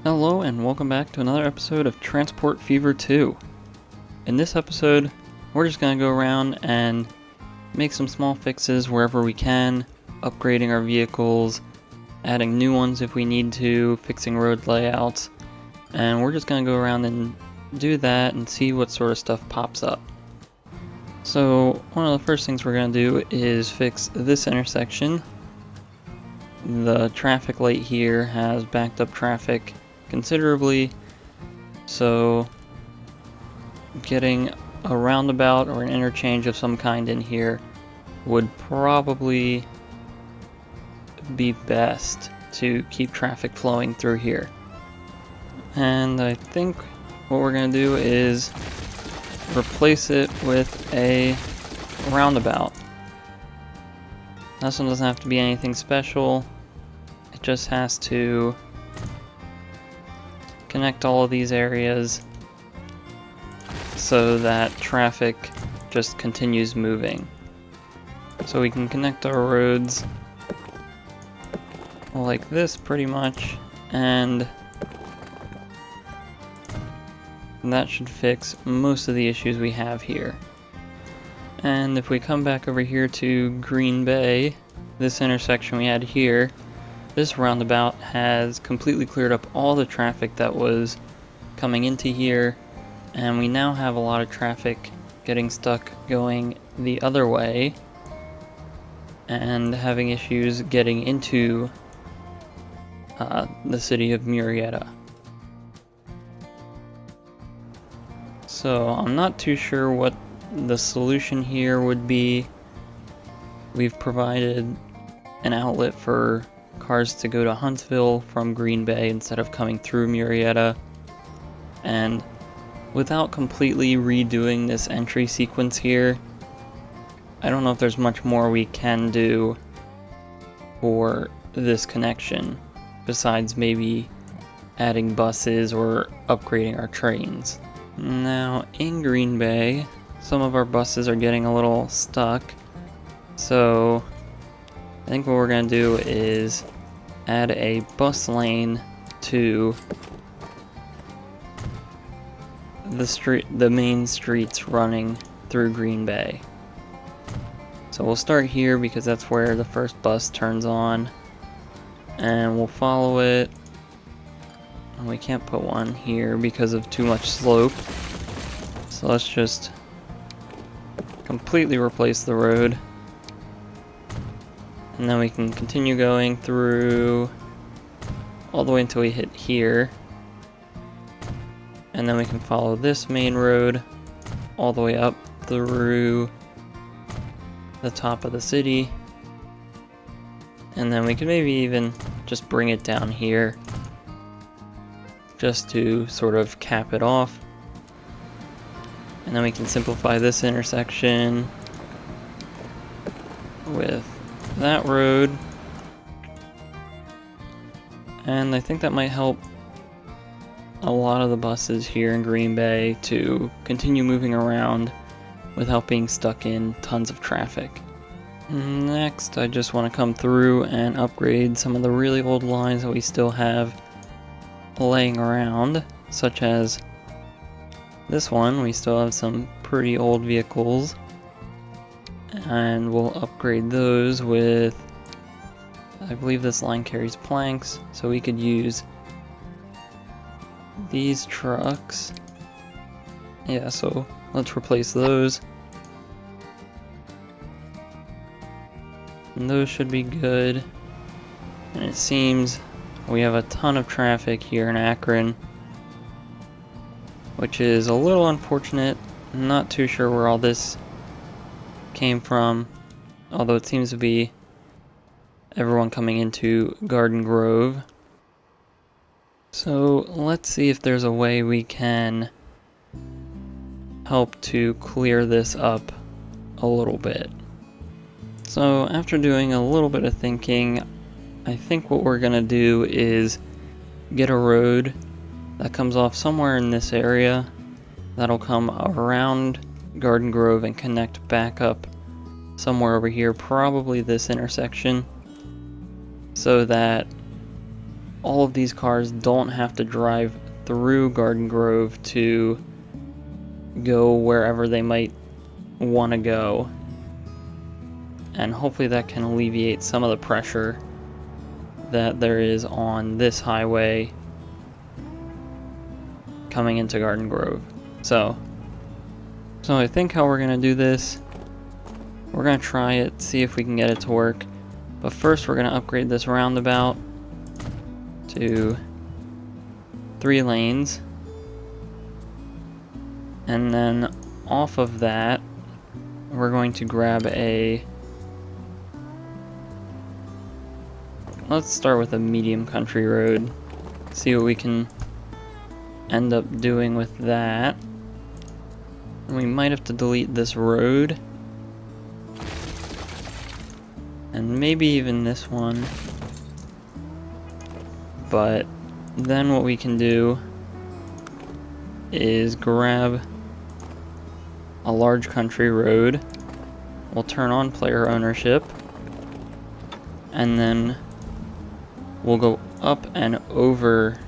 Hello and welcome back to another episode of Transport Fever 2. In this episode, we're just going to go around and make some small fixes wherever we can, upgrading our vehicles, adding new ones if we need to, fixing road layouts, and we're just going to go around and do that and see what sort of stuff pops up. So one of the first things we're going to do is fix this intersection. The traffic light here has backed up traffic considerably, so getting a roundabout or an interchange of some kind in here would probably be best to keep traffic flowing through here. And I think what we're going to do is replace it with a roundabout. This one doesn't have to be anything special. It just has to connect all of these areas so that traffic just continues moving. So we can connect our roads like this pretty much, and that should fix most of the issues we have here. And if we come back over here to Green Bay, this intersection we had here, this roundabout has completely cleared up all the traffic that was coming into here, and we now have a lot of traffic getting stuck going the other way and having issues getting into the city of Murrieta. So I'm not too sure what the solution here would be. We've provided an outlet for cars to go to Huntsville from Green Bay instead of coming through Murrieta, and without completely redoing this entry sequence here, I don't know if there's much more we can do for this connection besides maybe adding buses or upgrading our trains. Now, in Green Bay, some of our buses are getting a little stuck, so I think what we're going to do is add a bus lane to the main streets running through Green Bay. So we'll start here because that's where the first bus turns on, and we'll follow it. And we can't put one here because of too much slope, so let's just completely replace the road, and then we can continue going through all the way until we hit here, and then we can follow this main road all the way up through the top of the city, and then we can maybe even just bring it down here just to sort of cap it off. And then we can simplify this intersection with that road. And I think that might help a lot of the buses here in Green Bay to continue moving around without being stuck in tons of traffic. Next, I just want to come through and upgrade some of the really old lines that we still have laying around, such as this one. We still have some pretty old vehicles, and we'll upgrade those with, I believe this line carries planks, so we could use these trucks. Yeah, so let's replace those. And those should be good. And it seems we have a ton of traffic here in Akron, which is a little unfortunate. I'm not too sure where all this came from, although it seems to be everyone coming into Garden Grove. So let's see if there's a way we can help to clear this up a little bit. So after doing a little bit of thinking, I think what we're gonna do is get a road that comes off somewhere in this area that'll come around Garden Grove and connect back up somewhere over here, probably this intersection, so that all of these cars don't have to drive through Garden Grove to go wherever they might want to go. And hopefully that can alleviate some of the pressure that there is on this highway coming into Garden Grove. So I think how we're gonna do this, we're gonna try it, see if we can get it to work. But first we're gonna upgrade this roundabout to 3 lanes. And then off of that, we're going to grab let's start with a medium country road. See what we can end up doing with that. And we might have to delete this road. And maybe even this one. But then what we can do is grab a large country road. We'll turn on player ownership. And then we'll go up and over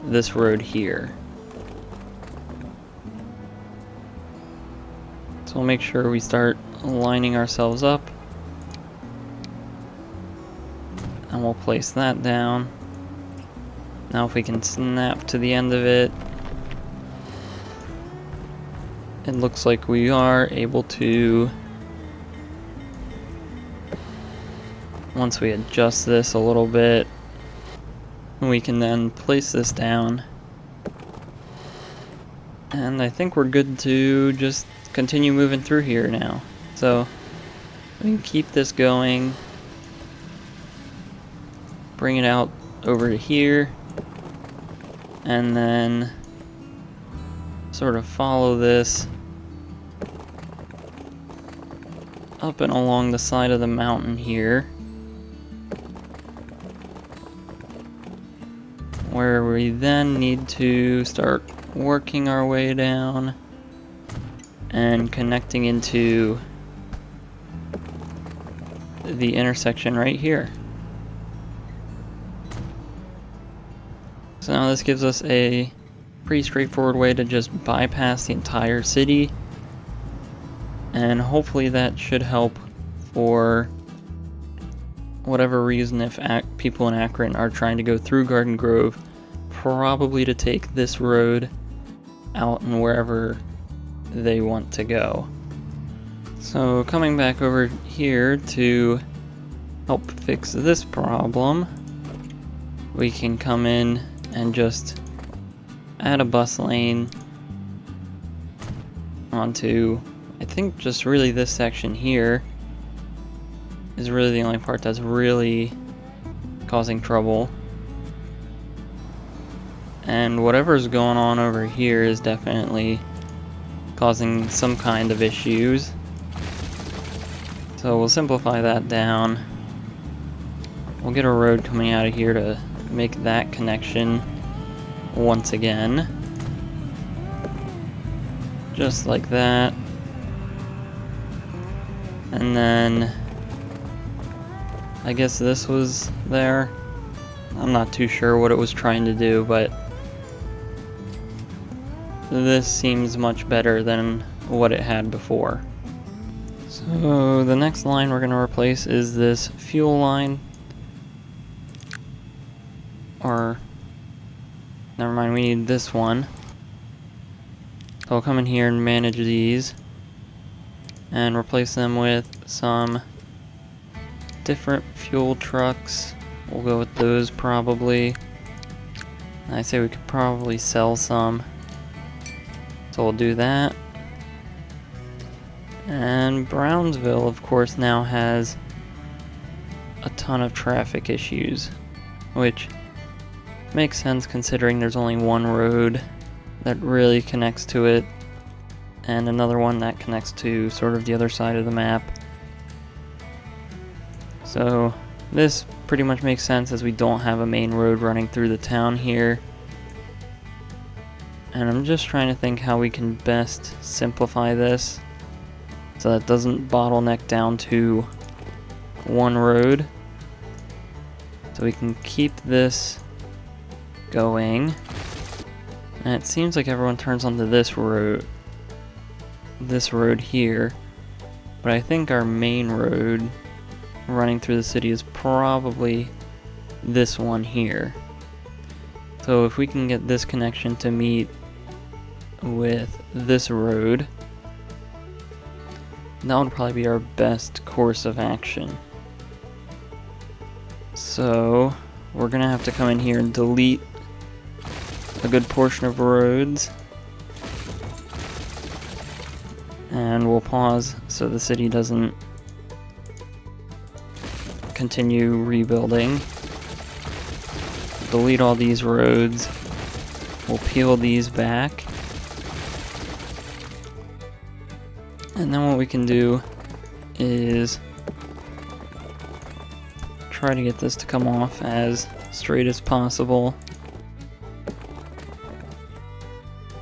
this road here. So we'll make sure we start lining ourselves up. And we'll place that down. Now if we can snap to the end of it, it looks like we are able to, once we adjust this a little bit, we can then place this down. And I think we're good to just continue moving through here now. So we can keep this going, bring it out over to here, and then sort of follow this up and along the side of the mountain here, where we then need to start working our way down and connecting into the intersection right here. So now this gives us a pretty straightforward way to just bypass the entire city, and hopefully that should help for whatever reason if people in Akron are trying to go through Garden Grove, probably to take this road out and wherever they want to go. So coming back over here to help fix this problem, we can come in and just add a bus lane onto, I think, just really this section here is really the only part that's really causing trouble. And whatever's going on over here is definitely causing some kind of issues. So we'll simplify that down. We'll get a road coming out of here to make that connection once again. Just like that. And then I guess this was there. I'm not too sure what it was trying to do, but this seems much better than what it had before. So the next line we're going to replace is this fuel line. Or, never mind, we need this one. So I'll come in here and manage these and replace them with some different fuel trucks. We'll go with those probably. I say we could probably sell some. So we'll do that. And Brownsville, of course, now has a ton of traffic issues, which makes sense considering there's only one road that really connects to it, and another one that connects to sort of the other side of the map. So this pretty much makes sense as we don't have a main road running through the town here. And I'm just trying to think how we can best simplify this so that it doesn't bottleneck down to one road. So we can keep this going. And it seems like everyone turns onto this road here. But I think our main road running through the city is probably this one here. So if we can get this connection to meet with this road, that would probably be our best course of action. So we're gonna have to come in here and delete a good portion of roads. And we'll pause so the city doesn't continue rebuilding. Delete all these roads. We'll peel these back. And then what we can do is try to get this to come off as straight as possible.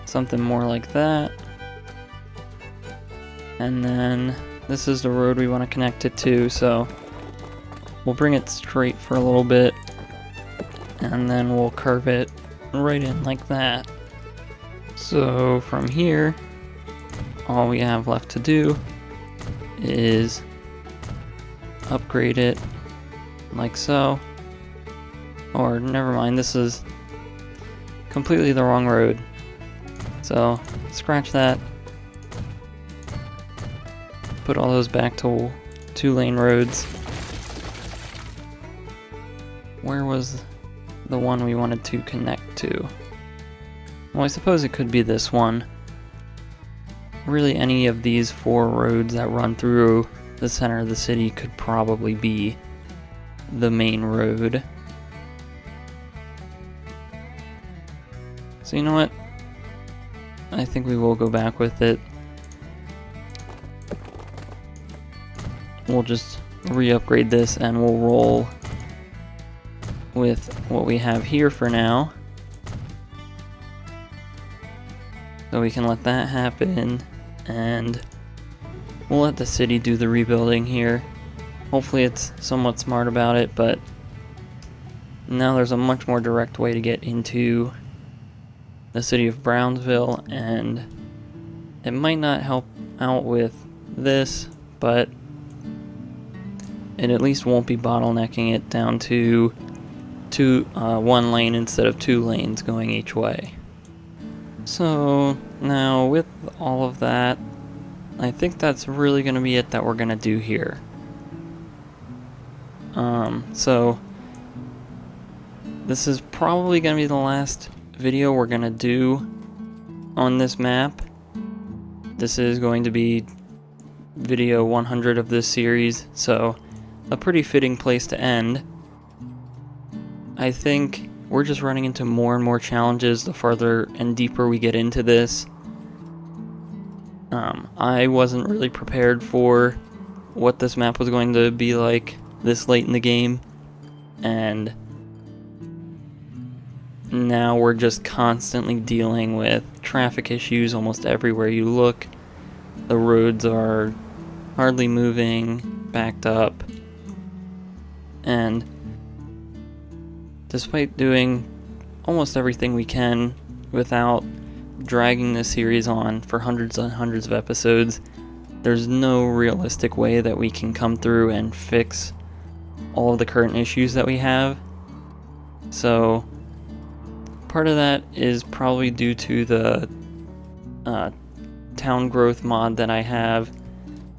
Something more like that. And then this is the road we want to connect it to, so we'll bring it straight for a little bit, and then we'll curve it right in like that. So from here, all we have left to do is upgrade it like so. Or never mind, this is completely the wrong road. So scratch that. Put all those back to 2-lane roads. Where was the one we wanted to connect to? Well, I suppose it could be this one. Really, any of these 4 roads that run through the center of the city could probably be the main road. So you know what? I think we will go back with it. We'll just re-upgrade this and we'll roll with what we have here for now. So we can let that happen, and we'll let the city do the rebuilding here. Hopefully it's somewhat smart about it, but now there's a much more direct way to get into the city of Brownsville, and it might not help out with this, but it at least won't be bottlenecking it down to 1 lane instead of 2 lanes going each way. So now with all of that, I think that's really going to be it that we're going to do here. So this is probably going to be the last video we're going to do on this map. This is going to be video 100 of this series, so a pretty fitting place to end. I think we're just running into more and more challenges the farther and deeper we get into this. I wasn't really prepared for what this map was going to be like this late in the game, and now we're just constantly dealing with traffic issues almost everywhere you look. The roads are hardly moving, backed up, and despite doing almost everything we can without dragging this series on for hundreds and hundreds of episodes, there's no realistic way that we can come through and fix all of the current issues that we have. So part of that is probably due to the town growth mod that I have.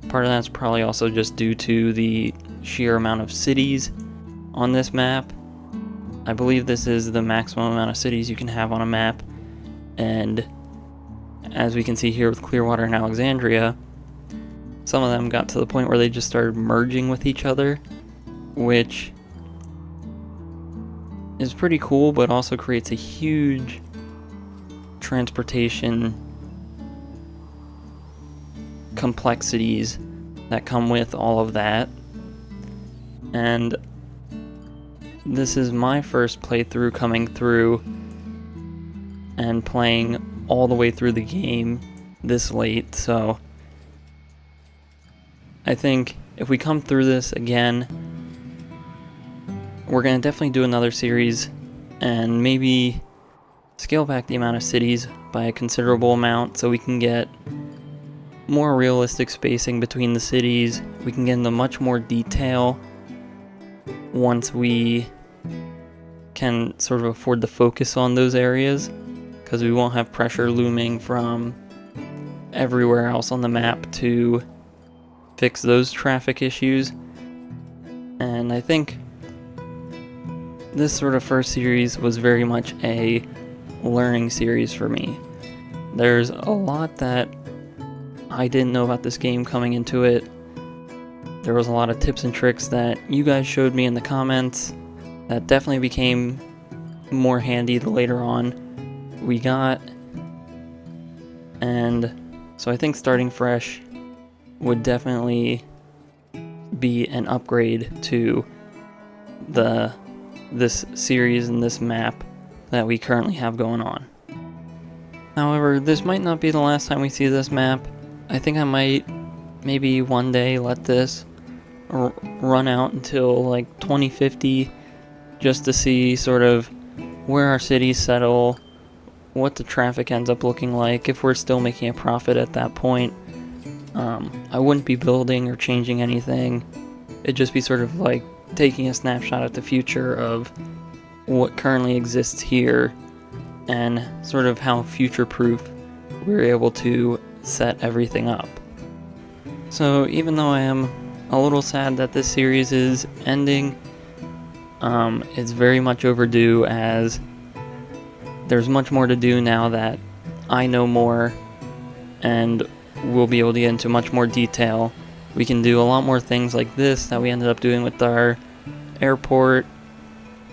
Part of that's probably also just due to the sheer amount of cities on this map. I believe this is the maximum amount of cities you can have on a map, and as we can see here with Clearwater and Alexandria, some of them got to the point where they just started merging with each other, which is pretty cool, but also creates a huge transportation complexities that come with all of that. And this is my first playthrough coming through and playing all the way through the game this late, so I think if we come through this again, we're going to definitely do another series and maybe scale back the amount of cities by a considerable amount so we can get more realistic spacing between the cities. We can get into much more detail once we can sort of afford to focus on those areas, because we won't have pressure looming from everywhere else on the map to fix those traffic issues. And I think this sort of first series was very much a learning series for me. There's a lot that I didn't know about this game coming into it. There was a lot of tips and tricks that you guys showed me in the comments that definitely became more handy the later on we got. And so I think starting fresh would definitely be an upgrade to this series and this map that we currently have going on. However, this might not be the last time we see this map. I think I might maybe one day let this run out until like 2050, just to see sort of where our cities settle, what the traffic ends up looking like, if we're still making a profit at that point. I wouldn't be building or changing anything. It'd just be sort of like taking a snapshot at the future of what currently exists here and sort of how future-proof we're able to set everything up. So even though I am a little sad that this series is ending, it's very much overdue, as there's much more to do now that I know more and we'll be able to get into much more detail. We can do a lot more things like this that we ended up doing with our airport,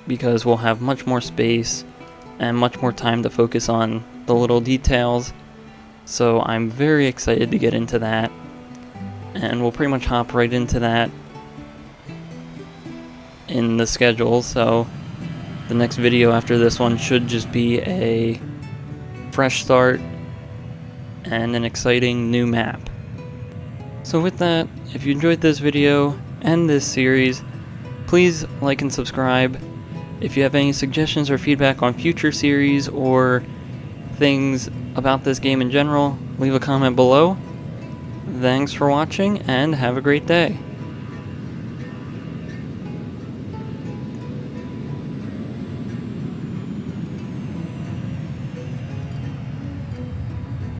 because we'll have much more space and much more time to focus on the little details. So I'm very excited to get into that, and we'll pretty much hop right into that in the schedule. So the next video after this one should just be a fresh start and an exciting new map. So with that, if you enjoyed this video and this series, please like and subscribe. If you have any suggestions or feedback on future series or things about this game in general, leave a comment below. Thanks for watching and have a great day.